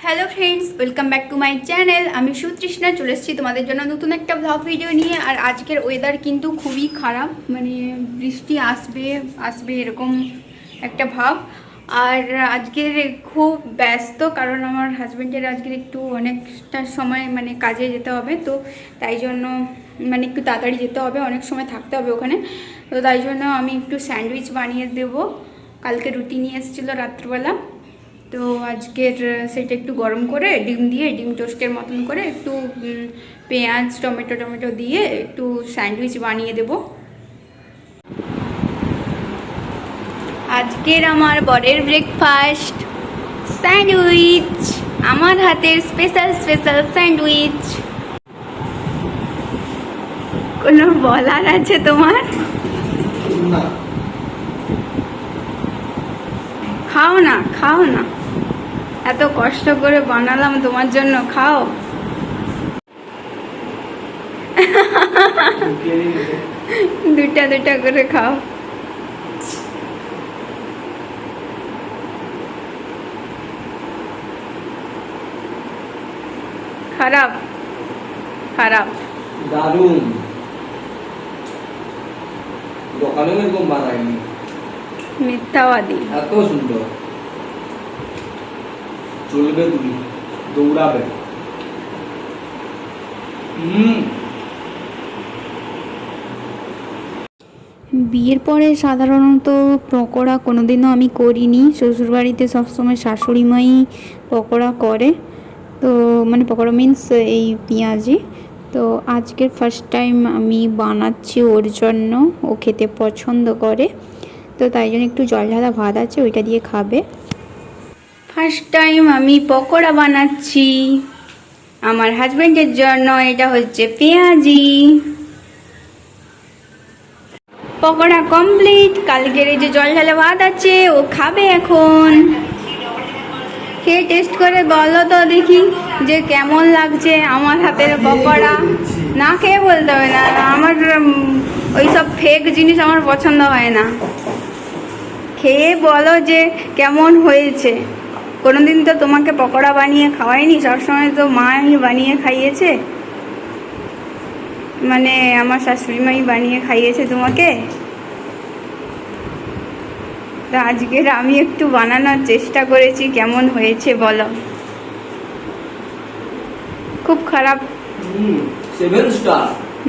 Hello friends, welcome back to my channel. আমি সুতৃষ্ণা চলে এসেছি তোমাদের জন্য নতুন একটা ব্লগ ভিডিও নিয়ে। আর আজকের ওয়েদার কিন্তু খুবই খারাপ, মানে বৃষ্টি আসবে আসবে এরকম একটা ভাব। আর আজকের খুব ব্যস্ত, কারণ আমার হাজব্যান্ডের আজকের একটু অনেকটা সময় মানে কাজে যেতে হবে, তো তাই জন্য মানে একটু তাড়াতাড়ি যেতে হবে, অনেক সময় থাকতে হবে ওখানে। তো তাই জন্য আমি একটু স্যান্ডউইচ বানিয়ে দেবো। কালকে রুটি নিয়ে এসেছিলো রাত্রবেলা, তো আজকের সেটা একটু গরম করে ডিম দিয়ে ডিম টোস্টের মতন করে একটু পেঁয়াজ টমেটো দিয়ে একটু স্যান্ডউইচ বানিয়ে দেব। আজকের আমার বরের ব্রেকফাস্ট স্যান্ডউইচ, আমার হাতের স্পেশাল স্যান্ডউইচ। কোনো বলার আছে তোমার? খাও না, খাও না, এত কষ্ট করে বানালাম তোমার জন্য, খাও। দুটা করে খাও। খারাপ খারাপ দারুণ, দোকানে এরকম বানায়নি, মিথ্যাবাদী। এত সুন্দর চলবে, তুমি দৌড়াবে। বিয়ের পরে সাধারণত পকোড়া কোনোদিনও আমি করিনি। শ্বশুরবাড়িতে সবসময় শাশুড়ি মাই পকোড়া করে, তো মানে পকোড়া মিন্স এই পেঁয়াজি। তো আজকের ফার্স্ট টাইম আমি বানাচ্ছি ওর জন্য, ও খেতে পছন্দ করে, তো তাই জন্য একটু জল ঢালা ভাত আছে, ওইটা দিয়ে খাবে। ফার্স্ট টাইম আমি পকোড়া বানাচ্ছি আমার হাজবেন্ডের জন্য। এটা হচ্ছে পেঁয়াজি। পকোড়া কমপ্লিট। কালকের এই যে জল ঢালা ভাত আছে, ও খাবে এখন। খেয়ে টেস্ট করে বলো তো দেখি যে কেমন লাগছে আমার হাতের পকোড়া। না খেয়ে বলতে হবে না, আমার ওইসব ফেক জিনিস আমার পছন্দ হয় না। খেয়ে বলো যে কেমন হয়েছে। কোনোদিন তো তোমাকে পকোড়া বানিয়ে খাওয়াইনি, সবসময় তো মাই বানিয়ে খাইয়েছে, মানে আমার শাশুড়ি মাই বানিয়ে খাইয়েছে তোমাকে। তো আজকের আমি একটু বানানোর চেষ্টা করেছি, কেমন হয়েছে বলো। খুব খারাপ। 7 স্টার।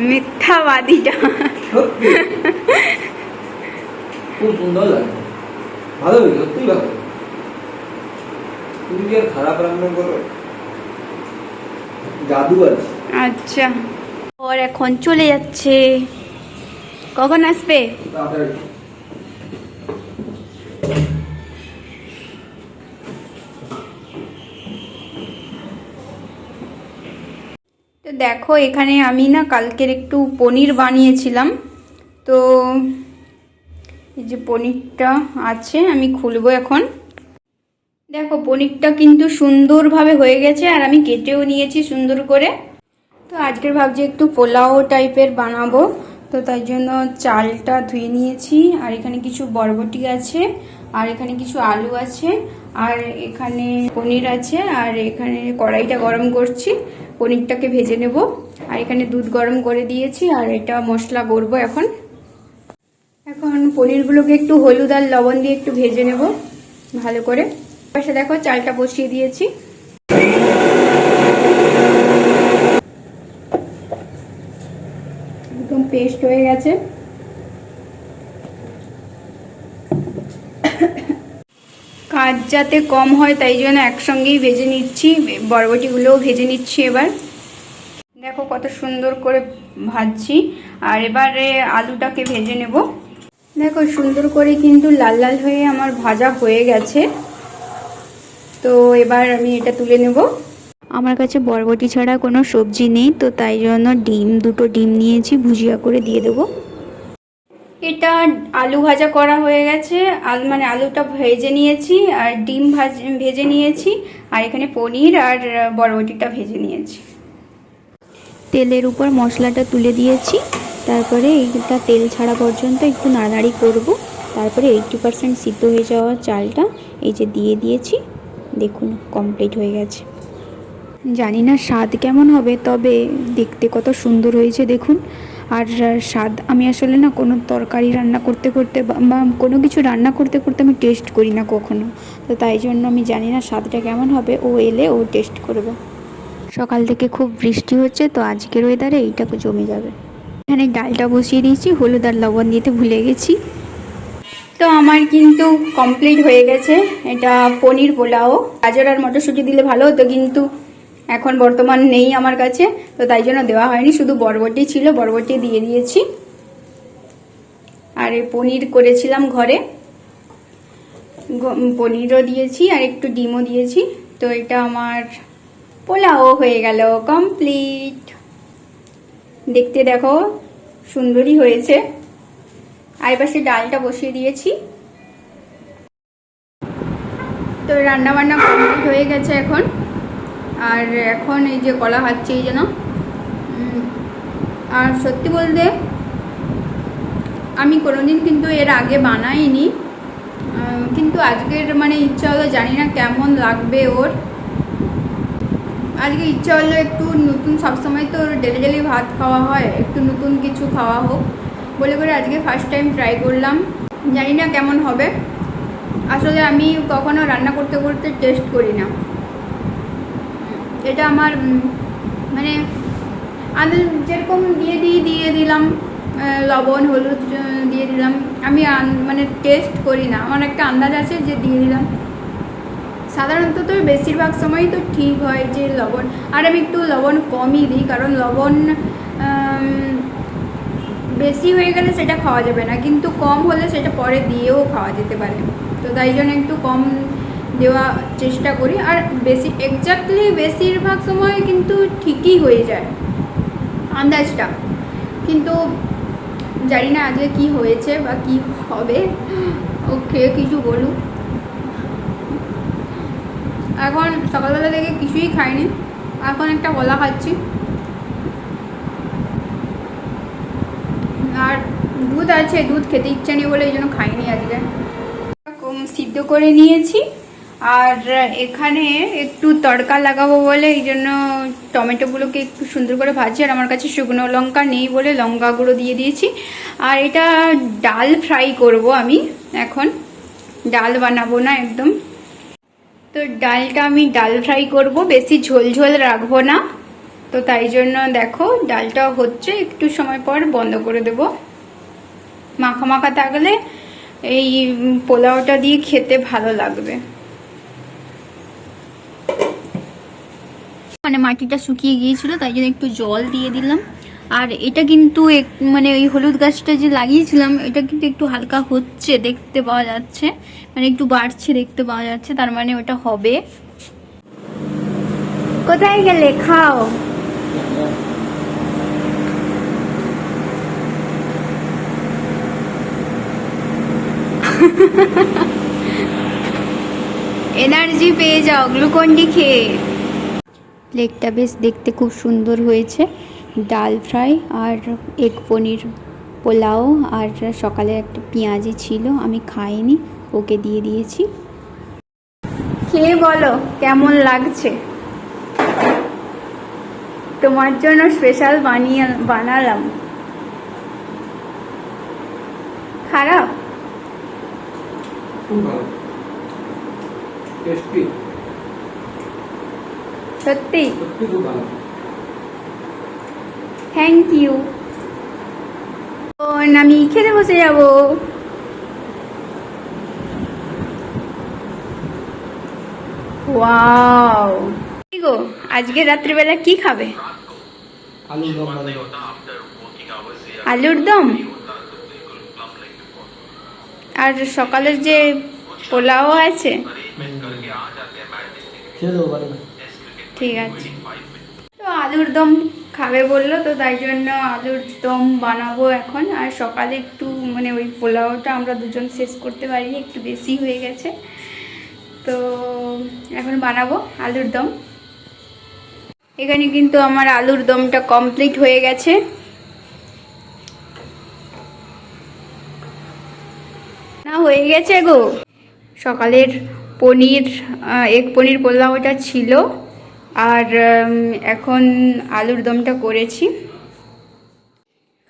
মিথ্যাবাদীটা। খুব সুন্দর লাগে, ভালো লাগে, সত্যি ভালো। তুমি কি আর খারাপ রান্না করো? জাদু আছে। আচ্ছা, ওর এখন চলে যাচ্ছে। কখন আসবে? তাড়াতাড়ি। তো দেখো, এখানে আমি না কালকের একটু পনির বানিয়েছিলাম, তো এই যে পনিরটা আছে, আমি খুলবো এখন। দেখো পনিরটা কিন্তু সুন্দরভাবে হয়ে গেছে, আর আমি কেটেও নিয়েছি সুন্দর করে। তো আজকের ভাবছি একটু পোলাও টাইপের বানাবো, তো তাই জন্য চালটা ধুয়ে নিয়েছি। আর এখানে কিছু বরবটি আছে, আর এখানে কিছু আলু আছে, আর এখানে পনির আছে, আর এখানে কড়াইটা গরম করছি, পনিরটাকে ভেজে নেব। আর এখানে দুধ গরম করে দিয়েছি, আর এটা মশলা করবো এখন। এখন পনিরগুলোকে একটু হলুদ আর লবণ দিয়ে একটু ভেজে নেব ভালো করে। পাশে দেখো চালটা বসিয়ে দিয়েছি। একদম পেস্ট হয়ে গেছে। কাজ যাতে কম হয় তাই জন্য একসঙ্গেই ভেজে নিচ্ছি, বরবটিগুলোও ভেজে নিচ্ছি। এবার দেখো কত সুন্দর করে ভাজছি। আর এবারে আলুটাকে ভেজে নেব। দেখো সুন্দর করে কিন্তু লাল লাল হয়ে আমার ভাজা হয়ে গেছে, তো এবার আমি এটা তুলে নেব। আমার কাছে বরবটি ছাড়া কোনো সবজি নেই, তো তাই জন্য দুটো ডিম নিয়েছি, ভুজিয়া করে দিয়ে দেবো। এটা আলু ভাজা করা হয়ে গেছে, মানে আলুটা ভেজে নিয়েছি, আর ডিম ভেজে নিয়েছি, আর এখানে পনির আর বরবটিটা ভেজে নিয়েছি। তেলের উপর মশলাটা তুলে দিয়েছি, তারপরে এইটা তেল ছাড়া পর্যন্ত একটু নাড়ানাড়ি করব। তারপরে 80% সিদ্ধ হয়ে যাওয়া চালটা এই যে দিয়ে দিয়েছি, দেখুন কমপ্লিট হয়ে গেছে। জানি না স্বাদ কেমন হবে, তবে দেখতে কত সুন্দর হয়েছে দেখুন। আর স্বাদ, আমি আসলে না কোনো তরকারি রান্না করতে করতে বা কোনো কিছু রান্না করতে করতে আমি টেস্ট করি না কখনো, তো তাই জন্য আমি জানি না স্বাদটা কেমন হবে। ও এলে ও টেস্ট করবে। সকাল থেকে খুব বৃষ্টি হচ্ছে, তো আজকের ওয়েদারে এইটাকে জমে যাবে। এখানে ডালটা বসিয়ে দিয়েছি, হলুদ আর লবণ দিতে ভুলে গেছি। তো আমার কিন্তু কমপ্লিট হয়ে গেছে এটা পনির পোলাও। গাজর আর মটরশুঁটি দিলে ভালো হতো, কিন্তু এখন বর্তমান নেই আমার কাছে, তো তাই জন্য দেওয়া হয়নি। শুধু বরবটি ছিল, বরবটি দিয়ে দিয়েছি। আর এই পনির করেছিলাম ঘরে, পনিরও দিয়েছি আর একটু ডিমও দিয়েছি। তো এটা আমার পোলাও হয়ে গেল কমপ্লিট। দেখতে দেখো সুন্দরই হয়েছে। আর পাশে ডালটা বসিয়ে দিয়েছি। তো রান্না বান্না কমপ্লিট হয়ে গেছে এখন। আর এখন এই যে কলা খাচ্ছি এই যেন। আর সত্যি বলতে আমি কোনোদিন কিন্তু এর আগে বানাইনি, কিন্তু আজকের মানে ইচ্ছা হলো, জানি না কেমন লাগবে ওর। আজকে ইচ্ছা হলো একটু নতুন, সবসময় তো ডেলি ডেলি ভাত খাওয়া হয়, একটু নতুন কিছু খাওয়া হোক বলে করে আজকে ফার্স্ট টাইম ট্রাই করলাম। জানি না কেমন হবে। আসলে আমি কখনো রান্না করতে করতে টেস্ট করি না। এটা আমার মানে আমি যেরকম দিয়ে দিলাম, লবণ হলুদ দিয়ে দিলাম, আমি মানে টেস্ট করি না। আমার একটা আন্দাজ আছে যে দিয়ে দিলাম। সাধারণত তো বেশিরভাগ সময়ই তো ঠিক হয় যে লবণ, আর আমি একটু লবণ কমই দিই, কারণ লবণ বেশি হয়ে গেলে সেটা খাওয়া যাবে না, কিন্তু কম হলে সেটা পরে দিয়েও খাওয়া যেতে পারে। তো তাই জন্য একটু কম দেওয়া চেষ্টা করি। আর এক্স্যাক্টলি বেশিরভাগ সময় কিন্তু ঠিকই হয়ে যায় আন্দাজটা, কিন্তু জানি না আজকে কি হয়েছে বা কি হবে। ওকে কিছু বলুক। এখন সকালবেলা থেকে কিছুই খাইনি, এখন একটা কলা খাচ্ছি। আর দুধ আছে, দুধ খেতে ইচ্ছা নেই বলে এই জন্য খাইনি আজকে। সিদ্ধ করে নিয়েছি। আর এখানে একটু তড়কা লাগাবো বলে এই জন্য টমেটোগুলোকে একটু সুন্দর করে ভাজি। আর আমার কাছে শুকনো লঙ্কা নেই বলে লঙ্কা গুঁড়ো দিয়ে দিয়েছি। আর এটা ডাল ফ্রাই করব আমি, এখন ডাল বানাবো না একদম। তো ডালটা আমি ডাল ফ্রাই করব, বেশি ঝোল ঝোল রাখবো না। তো তাই জন্য দেখো ডালটা হচ্ছে, একটু সময় পর বন্ধ করে দেব। মাখা মাখা থাকলে এই পোলাওটা দিয়ে খেতে ভালো লাগবে। মানে মাটিটা শুকিয়ে গিয়েছিল, তাই জন্য একটু জল দিয়ে দিলাম। আর এটা কিন্তু মানে ওই হলুদ গাছটা যে লাগিয়েছিলাম, এটা কিন্তু একটু হালকা হচ্ছে দেখতে পাওয়া যাচ্ছে, মানে একটু বাড়ছে দেখতে পাওয়া যাচ্ছে, তার মানে ওটা হবে। কোথায় গেলে? খাও। এনার্জি পেয়ে যাও গ্লুকন্ডি খেয়ে। লেগটা বেশ দেখতে খুব সুন্দর হয়েছে। ডাল ফ্রাই আর এগ পনির পোলাও, আর সকালে একটা পেঁয়াজি ছিল, আমি খাইনি, ওকে দিয়ে দিয়েছি। খেয়ে বলো কেমন লাগছে। তোমার জন্য স্পেশাল বানালাম। খারাপ? খুব ভালো, টেস্টি, সত্যি সত্যি খুব ভালো। Thank you. আমি খেতে বসে যাব। ওয়াও, কি গো আজকে রাত্রিবেলা কি খাবে? আলুর দম বানাবো। আলুর দম? আর সকালের যে পোলাও আছে? ঠিক আছে। তো আলুর দম খাবে বললো, তো তাই জন্য আলুর দম বানাবো এখন। আর সকালে একটু মানে ওই পোলাওটা আমরা দুজন শেষ করতে পারি, একটু বেশি হয়ে গেছে, তো এখন বানাবো আলুর দম। এখানে কিন্তু আমার আলুর দমটা কমপ্লিট হয়ে গেছে। না হয়ে গেছে গো। সকালের পনির এগ পনির করলাম, ওটা ছিল। আর এখন আলুর দমটা করেছি।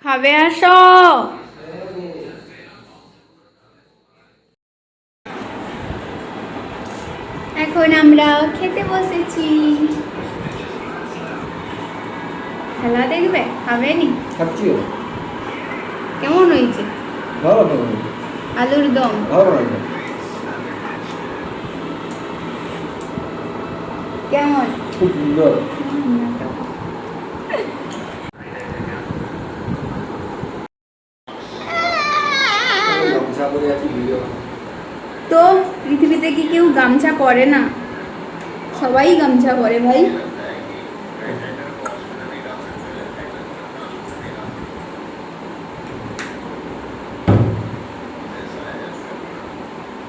খাবে আসো। এখন আমরা খেতে বসেছি। খেলা দেখবে? খাবে নি? খাচ্ছি। কেমন হয়েছে ভালো তো, আলুর দম? ভালো লাগে। কেমন? খুব সুন্দর। গামছা পরে আছি ভিডিও। তো পৃথিবীতে কি কেউ গামছা পরে না? সবাই গামছা পরে ভাই।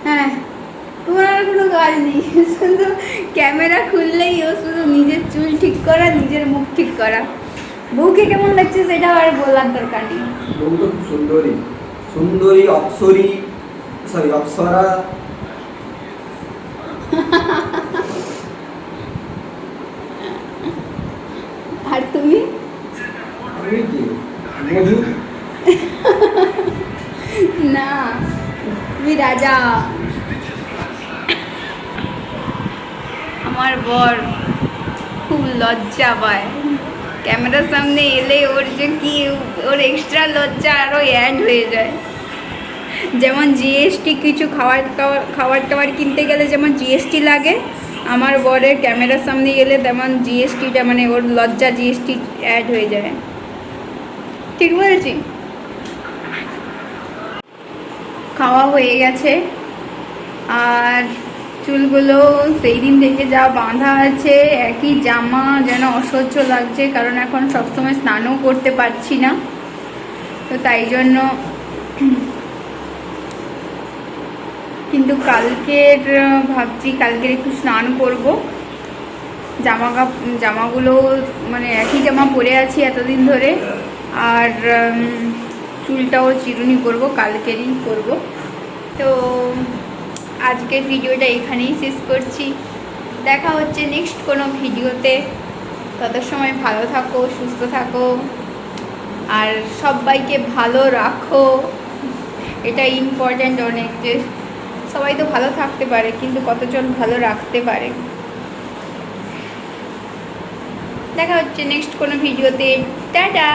হ্যাঁ, তোমার আর কোনো কাজ নেই, শুধু ক্যামেরা খুললেই ও শুধু নিজের চুল ঠিক করা, নিজের মুখ ঠিক করা। বউকে কেমন লাগছে সেটা আর বলার দরকার নেই। বউ তো খুব সুন্দরী, সুন্দরী অপ্সরী, সরি অপ্সরা। আর তুমি? আমি কি মধু? না, তুমি রাজা। আমার বর খুব লজ্জা পায় ক্যামেরার সামনে এলে। ওর যে কি, ওর এক্সট্রা লজ্জা আরও অ্যাড হয়ে যায়। যেমন জিএসটি, কিছু খাবার টাবার কিনতে গেলে যেমন জিএসটি লাগে, আমার বরের ক্যামেরার সামনে গেলে তেমন জিএসটিটা, মানে ওর লজ্জা জিএসটি অ্যাড হয়ে যায়। ঠিক বলেছি? খাওয়া হয়ে গেছে। আর চুলগুলো সেই দিন থেকে যা বাঁধা আছে, একই জামা, যেন অসহ্য লাগছে, কারণ এখন সবসময় স্নানও করতে পারছি না। তো তাই জন্য, কিন্তু কালকের ভাবছি কালকের একটু স্নান করব। জামাগুলো মানে একই জামা পরে আছি এতদিন ধরে। আর চুলটাও চিরুনি করব, কালকেরই করব। তো আজকের ভিডিওটা এখানেই শেষ করছি। দেখা হচ্ছে নেক্সট কোনো ভিডিওতে। তত সময় ভালো থাকো, সুস্থ থাকো, আর সবাইকে ভালো রাখো। এটা ইম্পর্ট্যান্ট অনেক, যে সবাই তো ভালো থাকতে পারে কিন্তু কতজন ভালো রাখতে পারে। দেখা হচ্ছে নেক্সট কোনো ভিডিওতে। টাটা।